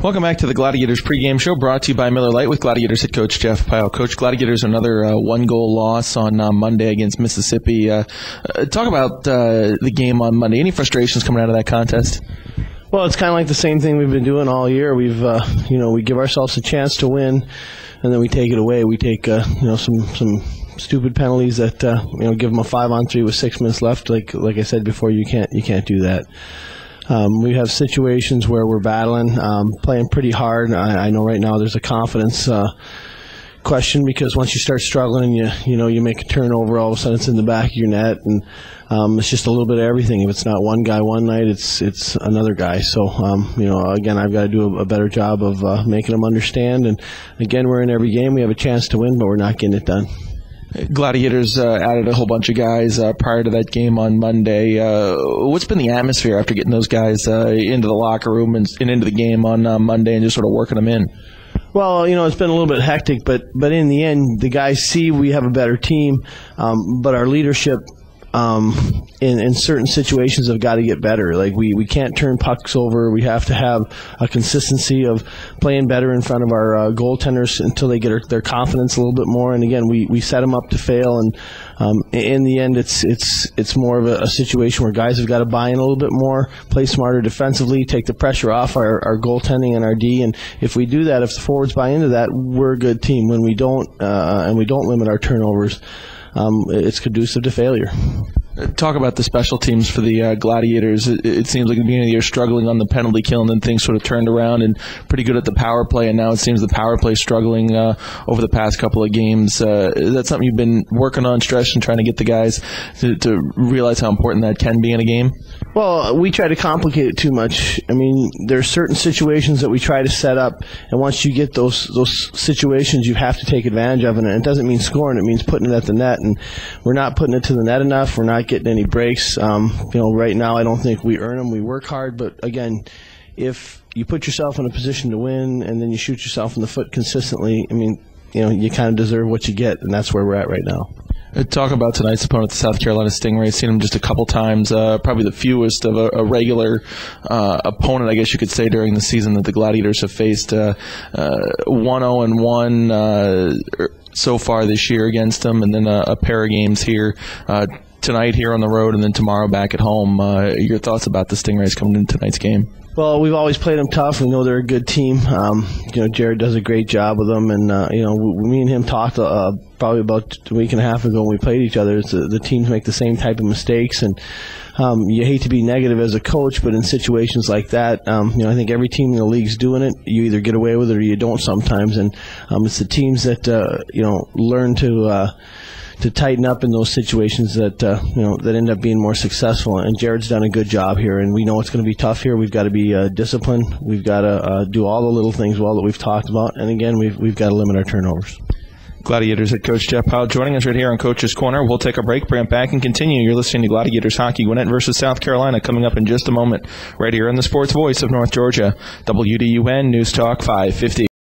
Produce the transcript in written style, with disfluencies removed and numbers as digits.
Welcome back to the Gladiators pregame show, brought to you by Miller Lite with Gladiators head coach Jeff Pyle. Coach, Gladiators another one-goal loss on Monday against Mississippi. Talk about the game on Monday. Any frustrations coming out of that contest? Well, it's kind of like the same thing we've been doing all year. We've, we give ourselves a chance to win, and then we take it away. We take, some stupid penalties that, give them a 5-on-3 with 6 minutes left. Like I said before, you can't do that. We have situations where we're battling, playing pretty hard. I know right now there's a confidence question because once you start struggling, you make a turnover, all of a sudden it's in the back of your net, and it's just a little bit of everything. If it's not one guy one night, it's another guy. So, again, I've got to do a better job of making them understand. And again, we're in every game. We have a chance to win, but we're not getting it done. Gladiators added a whole bunch of guys prior to that game on Monday. What's been the atmosphere after getting those guys into the locker room and into the game on Monday and just sort of working them in? Well, it's been a little bit hectic, but in the end, the guys see we have a better team, but our leadership in certain situations have got to get better. Like we can't turn pucks over. We have to have a consistency of playing better in front of our goaltenders until they get their confidence a little bit more. And again, we set them up to fail. And in the end, it's more of a situation where guys have got to buy in a little bit more, play smarter defensively, take the pressure off our goaltending and our D. And if we do that, if the forwards buy into that, we're a good team. When we don't, and we don't limit our turnovers, it's conducive to failure. Talk about the special teams for the Gladiators. It seems like at the beginning of the year struggling on the penalty kill, and then things sort of turned around and pretty good at the power play, and now it seems the power play struggling over the past couple of games. Is that something you've been working on, stressing, trying to get the guys to realize how important that can be in a game? Well, we try to complicate it too much. I mean, there are certain situations that we try to set up, and once you get those situations, you have to take advantage of it. And it doesn't mean scoring; it means putting it at the net. And we're not putting it to the net enough. We're not getting any breaks. Right now, I don't think we earn them. We work hard, but again, if you put yourself in a position to win and then you shoot yourself in the foot consistently, you kind of deserve what you get, and that's where we're at right now. Talk about tonight's opponent, the South Carolina Stingrays. Seen them just a couple times, probably the fewest of a regular opponent, I guess you could say, during the season that the Gladiators have faced. 1-0-1 so far this year against them, and then a pair of games here tonight here on the road, and then tomorrow back at home. Your thoughts about the Stingrays coming into tonight's game? Well, we've always played them tough. We know they're a good team. Jared does a great job with them, and me and him talked probably about a week and a half ago when we played each other. The teams make the same type of mistakes, and you hate to be negative as a coach, but in situations like that, I think every team in the league's doing it. You either get away with it or you don't sometimes, and it's the teams that learn to tighten up in those situations that that end up being more successful. And Jared's done a good job here, and we know it's going to be tough here. We've got to be disciplined. We've got to do all the little things well that we've talked about, and again, we've got to limit our turnovers. Gladiators head coach Jeff Pyle joining us right here on Coach's Corner. We'll take a break, bring it back, and continue. You're listening to Gladiators Hockey, Gwinnett versus South Carolina, coming up in just a moment, right here on the sports voice of North Georgia, WDUN News Talk 550.